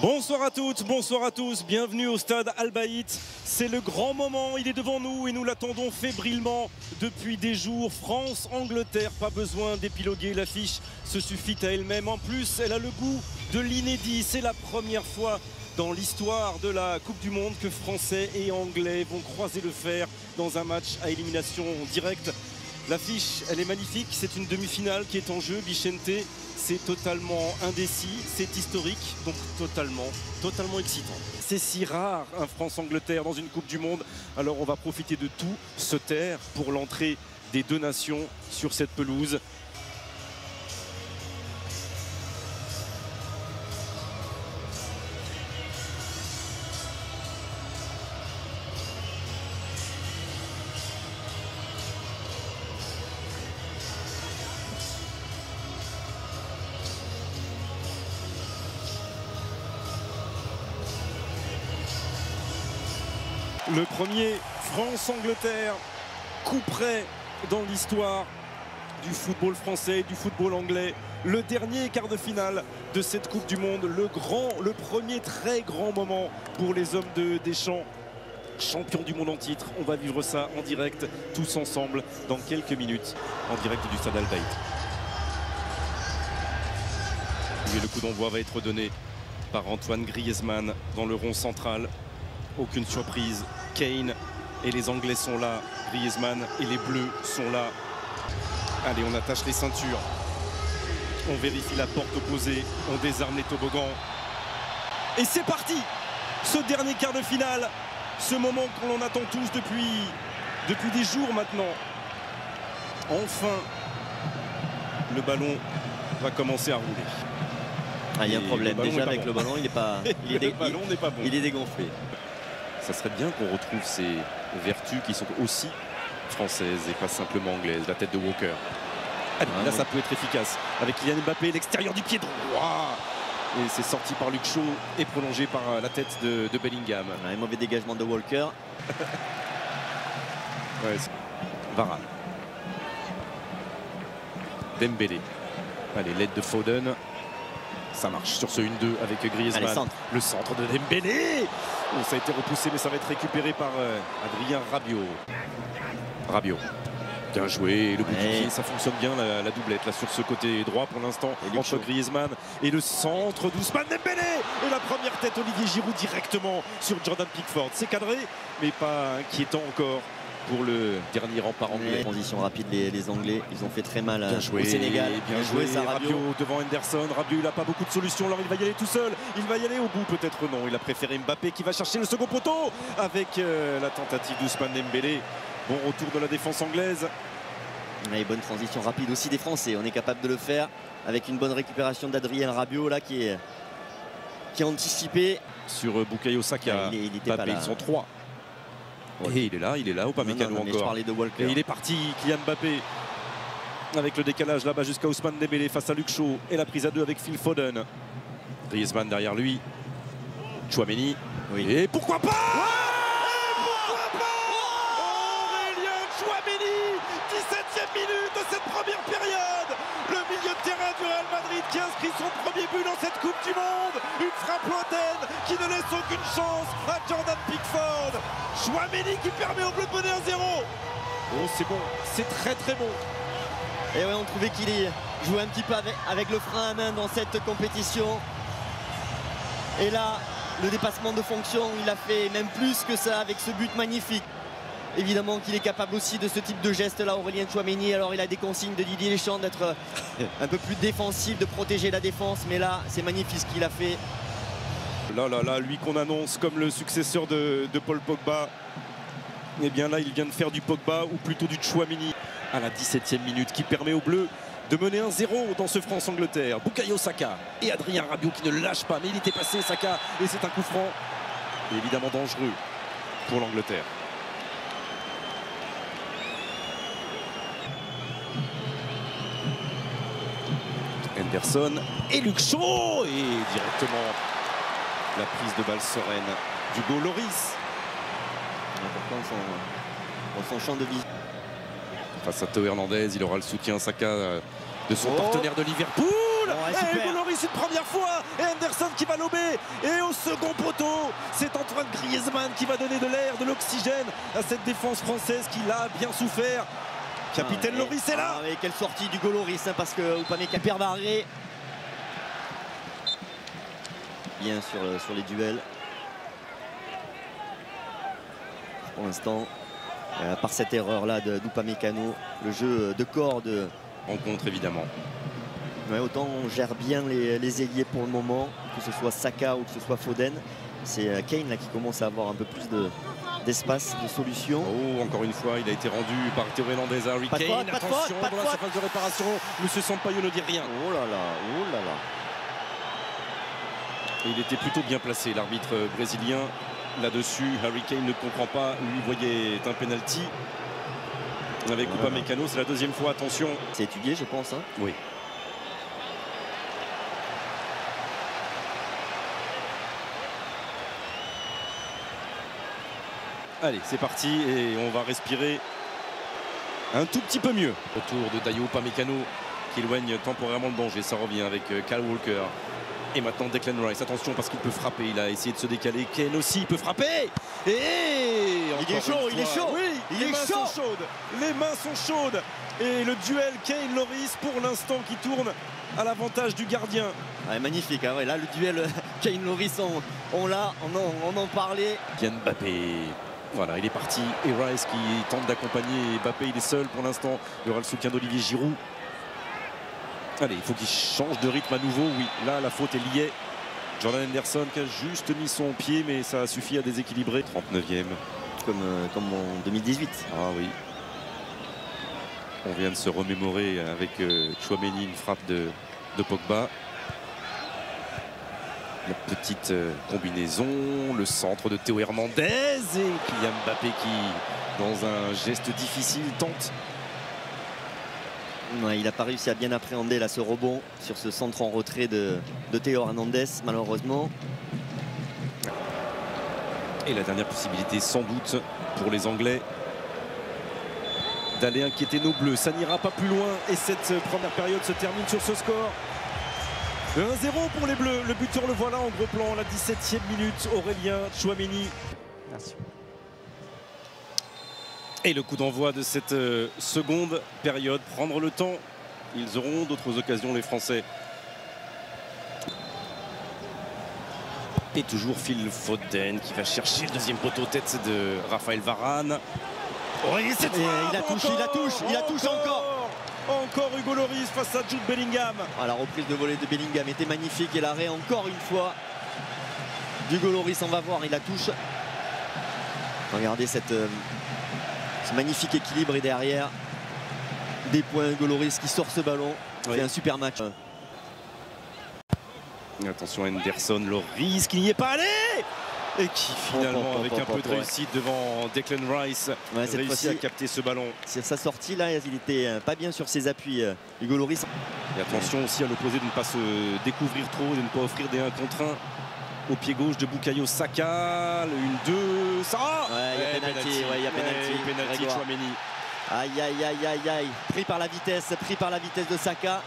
Bonsoir à toutes, bonsoir à tous, bienvenue au stade Al-Bayt. C'est le grand moment, il est devant nous et nous l'attendons fébrilement depuis des jours. France-Angleterre, pas besoin d'épiloguer, l'affiche se suffit à elle-même. En plus, elle a le goût de l'inédit, c'est la première fois dans l'histoire de la Coupe du Monde que Français et Anglais vont croiser le fer dans un match à élimination directe. L'affiche, elle est magnifique, c'est une demi-finale qui est en jeu, Bichente. C'est totalement indécis, c'est historique, donc totalement excitant. C'est si rare un France-Angleterre dans une Coupe du Monde, alors on va profiter de tout, se taire pour l'entrée des deux nations sur cette pelouse. Le premier France-Angleterre, coup près dans l'histoire du football français, du football anglais. Le dernier quart de finale de cette Coupe du Monde, le premier très grand moment pour les hommes de Deschamps. Champion du monde en titre, on va vivre ça en direct, tous ensemble, dans quelques minutes, en direct du stade Al-Bayt. Et le coup d'envoi va être donné par Antoine Griezmann dans le rond central. Aucune surprise, Kane et les Anglais sont là, Griezmann et les Bleus sont là. Allez, on attache les ceintures, on vérifie la porte opposée, on désarme les toboggans. Et c'est parti, ce dernier quart de finale, ce moment que l'on attend tous depuis des jours maintenant. Enfin, le ballon va commencer à rouler. Ah, il y a un problème déjà avec le ballon, il est dégonflé. Ça serait bien qu'on retrouve ces vertus qui sont aussi françaises et pas simplement anglaises. La tête de Walker. Allez, là, ça peut être efficace. Avec Kylian Mbappé, l'extérieur du pied droit. Et c'est sorti par Luke Shaw et prolongé par la tête de Bellingham. Un mauvais dégagement de Walker. Ouais, Varane. Dembélé. Allez, l'aide de Foden. Ça marche sur ce 1-2 avec Griezmann. Allez, le centre de Dembélé. Oh, ça a été repoussé, mais ça va être récupéré par Adrien Rabiot. Rabiot. Bien joué. Le bout du pied, ça fonctionne bien, la doublette là sur ce côté droit pour l'instant entre Griezmann et le centre d'Ousmane Dembélé. Et la première tête, Olivier Giroud directement sur Jordan Pickford. C'est cadré, mais pas inquiétant encore pour le dernier rempart anglais. Transition rapide, les Anglais, ils ont fait très mal au Sénégal. Bien joué, ça, Rabiot devant Henderson. Rabiot, il n'a pas beaucoup de solutions, alors il va y aller tout seul. Il va y aller au bout, peut-être non. Il a préféré Mbappé qui va chercher le second poteau avec la tentative d'Ousmane Dembélé. Bon retour de la défense anglaise. Et bonne transition rapide aussi des Français. On est capable de le faire avec une bonne récupération d'Adrien Rabiot là qui a anticipé. Sur Bukayo Saka, il était pas là. Ils sont trois. Et il est là, Upamecano encore. Je parlais de Walker. Et il est parti, Kylian Mbappé. Avec le décalage là-bas jusqu'à Ousmane Dembélé face à Luke Shaw. Et la prise à deux avec Phil Foden. Griezmann derrière lui. Tchouaméni. Oui. Et pourquoi pas Aurélien Tchouaméni, 17e minute de cette première période. Le milieu de terrain du Real Madrid qui inscrit son premier but dans cette Coupe du Monde. Une frappe lointaine qui ne laisse aucune chance à Jordan Pickford. Tchouaméni qui permet au Bleu de mener 1-0. Oh, c'est bon, c'est très bon. Et ouais, on trouvait qu'il jouait un petit peu avec le frein à main dans cette compétition. Et là, le dépassement de fonction, il a fait même plus que ça avec ce but magnifique. Évidemment qu'il est capable aussi de ce type de geste là, Aurélien Tchouaméni. Alors il a des consignes de Didier Deschamps d'être un peu plus défensif, de protéger la défense. Mais là, c'est magnifique ce qu'il a fait. Là, lui qu'on annonce comme le successeur de Paul Pogba. Et bien là, il vient de faire du Pogba ou plutôt du Tchouaméni à la 17e minute qui permet aux Bleus de mener 1-0 dans ce France-Angleterre. Bukayo Saka et Adrien Rabiot qui ne lâche pas, mais il était passé Saka et c'est un coup franc et évidemment dangereux pour l'Angleterre. Henderson et Luke Shaw et directement la prise de balle sereine d'Hugo Lloris. Important dans son champ de vie. Face à Théo Hernandez, il aura le soutien Saka de son partenaire de Liverpool. Et Hugo Lloris une première fois. Et Henderson qui va lober. Et au second poteau, c'est Antoine Griezmann qui va donner de l'air, de l'oxygène à cette défense française qui l'a bien souffert. Capitaine Lloris est là. Et quelle sortie d'Hugo Lloris, hein, parce que Upamecano perd barré. Bien sur les duels. Pour l'instant, par cette erreur-là d'Upamecano, le jeu de corps de rencontre évidemment. Ouais, autant on gère bien les ailiers pour le moment, que ce soit Saka ou que ce soit Foden. C'est Kane là qui commence à avoir un peu plus d'espace, de solutions. Oh, encore une fois, il a été rendu par Théo Hernandez à Harry Kane. Attention, dans la surface de réparation, Monsieur Sampaio ne dit rien. Oh là là, oh là là. Et il était plutôt bien placé, l'arbitre brésilien. Là-dessus, Harry Kane ne comprend pas, lui voyait un penalty. Avec Upamecano, c'est la deuxième fois, attention. C'est étudié, je pense. Hein. Oui. Allez, c'est parti et on va respirer un tout petit peu mieux. Autour de Dayot Upamecano qui éloigne temporairement le danger. Ça revient avec Kyle Walker. Et maintenant Declan Rice, attention parce qu'il peut frapper, il a essayé de se décaler. Kane aussi, il peut frapper. Et il est chaud, il est chaud. Oui, les mains sont chaudes. Les mains sont chaudes. Et le duel Kane-Lloris pour l'instant qui tourne à l'avantage du gardien. Ouais, magnifique, hein, ouais, là le duel Kane-Lloris, on en parlait. Kylian Mbappé. Voilà, il est parti. Et Rice qui tente d'accompagner Mbappé, il est seul pour l'instant. Il y aura le soutien d'Olivier Giroud. Allez, il faut qu'il change de rythme à nouveau. Oui, là, la faute est liée. Jordan Henderson qui a juste mis son pied, mais ça a suffi à déséquilibrer. 39e. Comme en 2018. Ah oui. On vient de se remémorer avec Tchouaméni, une frappe de Pogba. La petite combinaison, le centre de Théo Hernandez et Kylian Mbappé qui, dans un geste difficile, tente. Ouais, il n'a pas réussi à bien appréhender là, ce rebond sur ce centre en retrait de Théo Hernandez, malheureusement. Et la dernière possibilité, sans doute, pour les Anglais, d'aller inquiéter nos Bleus. Ça n'ira pas plus loin et cette première période se termine sur ce score. 1-0 pour les Bleus. Le buteur le voilà en gros plan, la 17e minute. Aurélien Tchouaméni. Merci. Et le coup d'envoi de cette seconde période, prendre le temps. Ils auront d'autres occasions, les Français. Et toujours Phil Foden qui va chercher le deuxième poteau, tête de Raphaël Varane. Oh, et cette fois, il la touche encore. Encore Hugo Lloris face à Jude Bellingham. Ah, la reprise de volée de Bellingham était magnifique et l'arrêt encore une fois d'Hugo Lloris. On va voir, il la touche. Regardez ce magnifique équilibre et derrière des points. Hugo Lloris qui sort ce ballon. C'est un super match. Attention Henderson, Lloris qui n'y est pas allé et qui finalement avec un peu de réussite devant Declan Rice réussit à capter ce ballon. Sur sa sortie là, il était pas bien sur ses appuis, Hugo Lloris. Et attention aussi à l'opposé de ne pas se découvrir trop, de ne pas offrir des 1 contre 1 au pied gauche de Bukayo Saka. Le 1-2, ça. Il y a pénalty, il y a pénalty. Tchouaméni. Aïe aïe aïe aïe aïe, pris par la vitesse de Saka.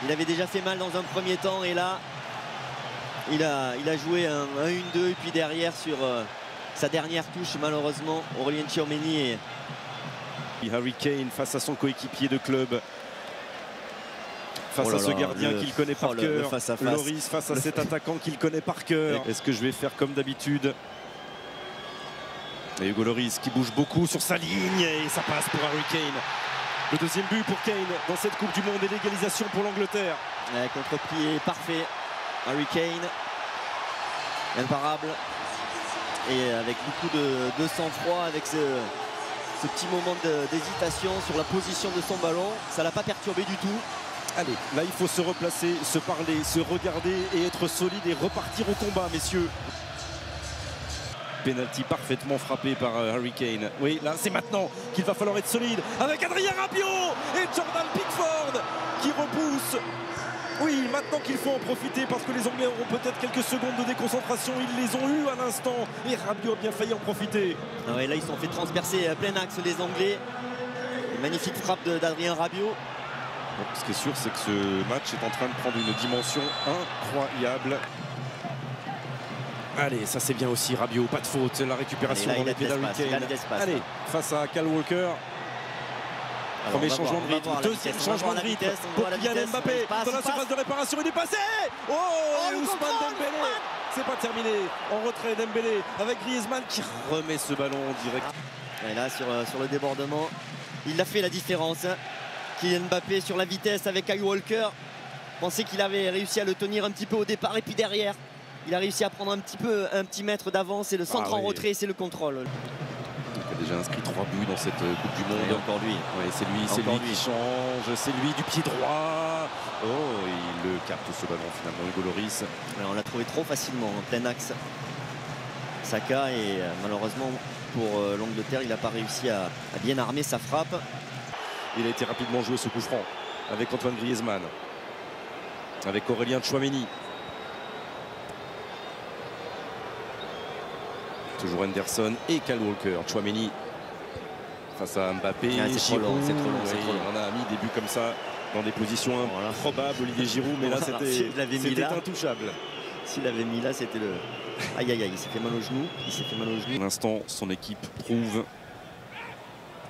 Il avait déjà fait mal dans un premier temps et là il a joué un 1-1-2 et puis derrière sur sa dernière touche malheureusement Aurélien Tchouaméni et Harry Kane face à son coéquipier de club, face à ce gardien qu'il connaît par cœur. Lloris face à cet attaquant qu'il connaît par cœur. Est-ce que je vais faire comme d'habitude? Et Hugo Lloris qui bouge beaucoup sur sa ligne et ça passe pour Harry Kane. Le deuxième but pour Kane dans cette Coupe du Monde et l'égalisation pour l'Angleterre. Contre-pied parfait. Harry Kane, imparable et avec beaucoup de sang-froid, avec ce petit moment d'hésitation sur la position de son ballon. Ça l'a pas perturbé du tout. Allez, là il faut se replacer, se parler, se regarder et être solide et repartir au combat, messieurs. Penalty parfaitement frappé par Harry Kane. Oui, là c'est maintenant qu'il va falloir être solide avec Adrien Rabiot et Jordan Pickford qui repousse. Oui, maintenant qu'il faut en profiter parce que les Anglais auront peut-être quelques secondes de déconcentration. Ils les ont eu à l'instant et Rabiot a bien failli en profiter. Ah ouais, là ils sont fait transpercer à plein axe les Anglais. Une magnifique frappe d'Adrien Rabiot. Bon, ce qui est sûr, c'est que ce match est en train de prendre une dimension incroyable. Allez, ça c'est bien aussi, Rabiot, pas de faute, la récupération là, dans les pieds d'Harry Kane. Allez, face à Kyle Walker. Alors, premier changement de rythme, deuxième changement de rythme pour Kylian Mbappé dans la surface de réparation, il est passé. Oh, Ousmane Dembélé, c'est pas terminé. En retrait, Dembélé avec Griezmann qui remet ce ballon en direct. Et là, sur le débordement, il a fait la différence. Kylian Mbappé sur la vitesse avec Kyle Walker. Pensait qu'il avait réussi à le tenir un petit peu au départ et puis derrière, il a réussi à prendre un petit mètre d'avance et le centre en retrait, c'est le contrôle. Il a déjà inscrit 3 buts dans cette Coupe du Monde. Et encore lui. Ouais, c'est lui qui change, c'est lui du pied droit. Oh, il le capte ce ballon finalement, Hugo Lloris. On l'a trouvé trop facilement en plein axe. Saka, et malheureusement pour l'Angleterre, il n'a pas réussi à bien armer sa frappe. Il a été rapidement joué ce coup franc avec Antoine Griezmann, avec Aurélien Tchouaméni. Toujours Henderson et Kyle Walker. Tchouaméni face à Mbappé. C'est trop long. On a mis des buts comme ça dans des positions improbables. Olivier Giroud, mais là c'était intouchable. S'il avait mis là, c'était le... Aïe aïe aïe, il s'est fait mal au genou. Pour l'instant, son équipe prouve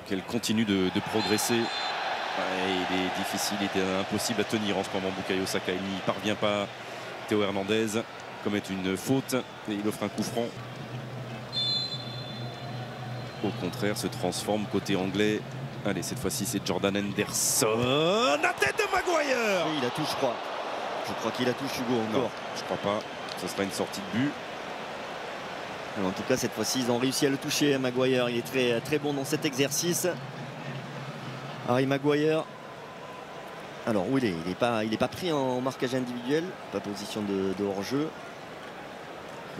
qu'elle continue de progresser. Il est difficile, il était impossible à tenir en ce moment. Bukayo Saka, il n'y parvient pas. Théo Hernandez commet une faute et il offre un coup franc. Au contraire, se transforme côté anglais. Allez, cette fois-ci, c'est Jordan Henderson. La tête de Maguire. Oui, il a touché, je crois. Je crois qu'il a touché Hugo encore. Non, je crois pas. Ce sera une sortie de but. En tout cas, cette fois-ci, ils ont réussi à le toucher, Maguire. Il est très, très bon dans cet exercice. Harry Maguire. Alors, où il est? Il n'est pas pris en marquage individuel. Pas position de hors-jeu.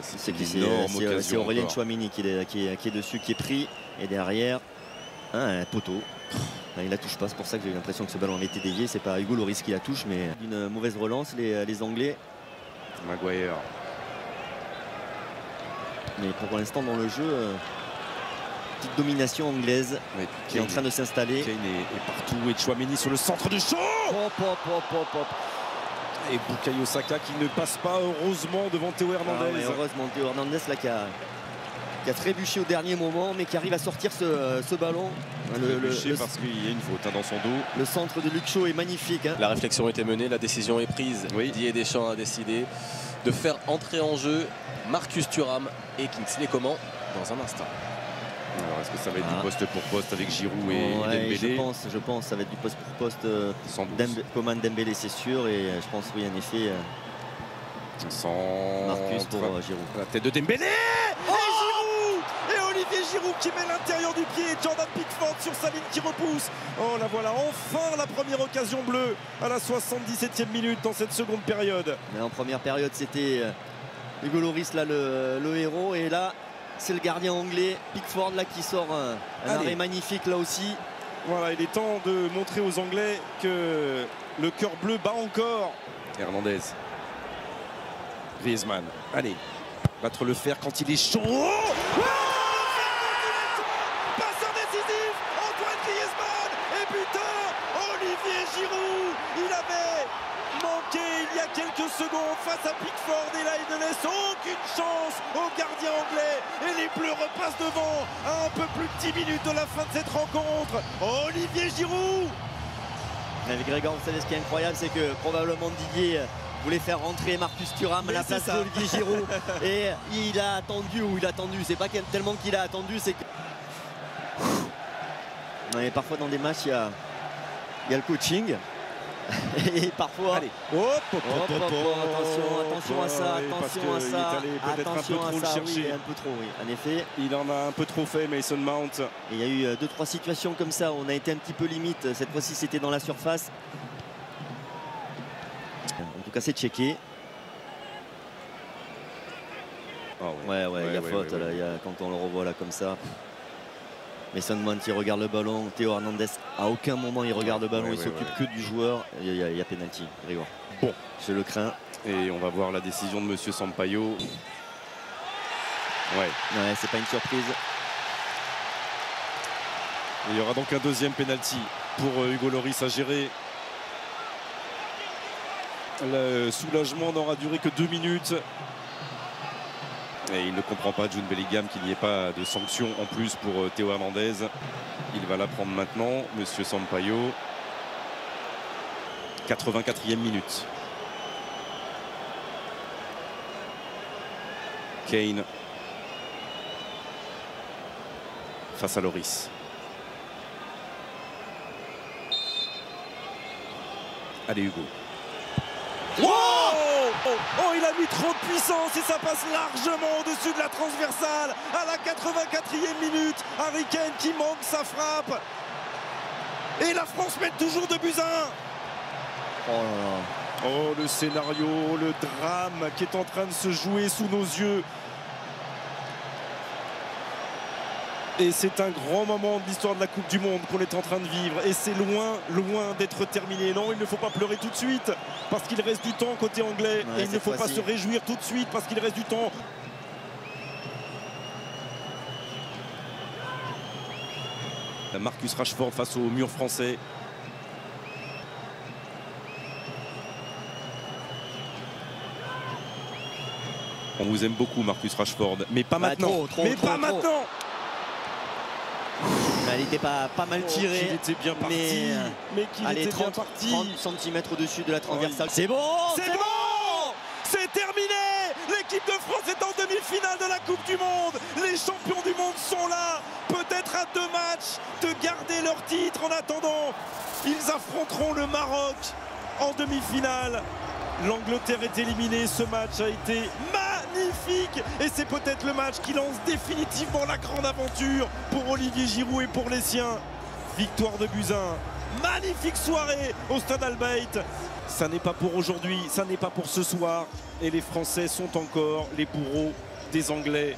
C'est Aurélien Tchouaméni qui est dessus, qui est pris. Et derrière, un poteau. Il la touche pas, c'est pour ça que j'ai eu l'impression que ce ballon avait été dévié. C'est pas Hugo Lloris qui la touche, mais une mauvaise relance, les Anglais. Maguire. Mais pour l'instant dans le jeu, petite domination anglaise qui est en train de s'installer. Kane est partout et Tchouaméni sur le centre du champ. Et Bukayo Saka qui ne passe pas heureusement devant Théo Hernandez. Heureusement Théo Hernandez là, qui a trébuché au dernier moment, mais qui arrive à sortir ce ballon. Parce qu'il y a une faute dans son dos. Le centre de Luc Shaw est magnifique. La réflexion a été menée, la décision est prise. Didier Deschamps a décidé de faire entrer en jeu Marcus Thuram et Kingsley Coman dans un instant. Alors est-ce que ça va être du poste pour poste avec Giroud et Dembélé? Je pense ça va être du poste pour poste. Coman, Dembélé, c'est sûr, et je pense oui en effet. Marcus pour Giroud. La tête de Dembélé. Et Olivier Giroud qui met l'intérieur du pied. Jordan Pickford sur sa ligne qui repousse. Oh la voilà, enfin la première occasion bleue à la 77e minute dans cette seconde période. Mais en première période, c'était Hugo Lloris là le héros, et là c'est le gardien anglais Pickford là qui sort un arrêt magnifique là aussi. Voilà, il est temps de montrer aux Anglais que le cœur bleu bat encore. Hernandez. Griezmann. Allez, battre le fer quand il est chaud. Passeur décisif, Antoine Griezmann et buteur Olivier Giroud. Il avait manqué il y a quelques secondes face à Pickford, et là il ne laisse aucune chance au gardien anglais, et les Bleus repassent devant à un peu plus de 10 minutes de la fin de cette rencontre. Olivier Giroud. Avec Grégoire, vous savez ce qui est incroyable, c'est que probablement Didier voulait faire rentrer Marcus Thuram à la place d'Olivier Giroud, et il a attendu, c'est pas tellement qu'il a attendu, c'est que parfois dans des matchs il y a le coaching. Et parfois, allez, attention à ça, oui, un peu trop, oui, en effet. Il en a un peu trop fait, Mason Mount. Et il y a eu 2-3 situations comme ça, on a été un petit peu limite. Cette fois-ci, c'était dans la surface. En tout cas, c'est checké. Il y a faute, là, quand on le revoit là comme ça. Mason Mount il regarde le ballon, Théo Hernandez à aucun moment il regarde le ballon, il s'occupe que du joueur. Il y a pénalty, Grégoire. Bon, je le crains. Et on va voir la décision de Monsieur Sampaio. C'est pas une surprise. Il y aura donc un deuxième pénalty pour Hugo Lloris à gérer. Le soulagement n'aura duré que 2 minutes. Et il ne comprend pas, Jude Bellingham, qu'il n'y ait pas de sanction en plus pour Théo Hernandez. Il va la prendre maintenant, Monsieur Sampaio. 84e minute. Kane face à Loris. Allez Hugo. Oh, Oh, il a mis trop de puissance et ça passe largement au-dessus de la transversale à la 84e minute. Harry Kane qui manque sa frappe. Et la France mène toujours 2-1. oh là là. Oh, le scénario, le drame qui est en train de se jouer sous nos yeux. Et c'est un grand moment de l'histoire de la Coupe du Monde qu'on est en train de vivre. Et c'est loin, loin d'être terminé. Non, il ne faut pas pleurer tout de suite parce qu'il reste du temps côté anglais. Ouais, et il ne faut pas se réjouir tout de suite parce qu'il reste du temps. Marcus Rashford face au mur français. On vous aime beaucoup, Marcus Rashford. Mais pas maintenant. Trop, Maintenant. Il était pas mal tiré. Il était bien parti. Mais qu'il était 30 cm au-dessus de la transversale. C'est bon. C'est bon. C'est terminé. L'équipe de France est en demi-finale de la Coupe du Monde. Les champions du monde sont là. Peut-être à 2 matchs de garder leur titre. En attendant, ils affronteront le Maroc en demi-finale. L'Angleterre est éliminée. Ce match a été magnifique. Et c'est peut-être le match qui lance définitivement la grande aventure pour Olivier Giroud et pour les siens. Victoire de Bues 1. Magnifique soirée au Stade Albaït. Ça n'est pas pour aujourd'hui, ça n'est pas pour ce soir. Et les Français sont encore les bourreaux des Anglais.